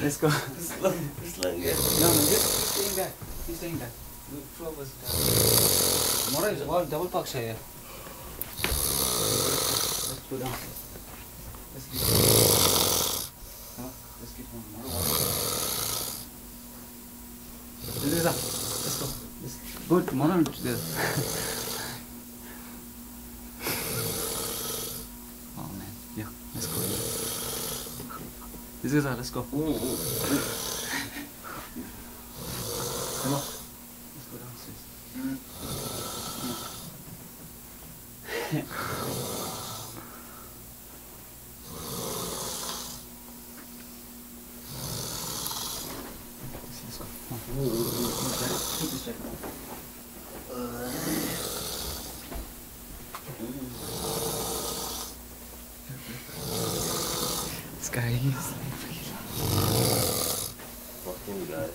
Let's go. It's like yeah. No, just staying back. He's staying back. The floor was down. Tomorrow is all double park here. Let's go down. Let's get let's get one more water. Let's go. Let's go tomorrow together. Oh man, yeah, let's go. Let's go. Come on. Let's go downstairs. Let's go. Take this jacket off. This guy is Fucking guy.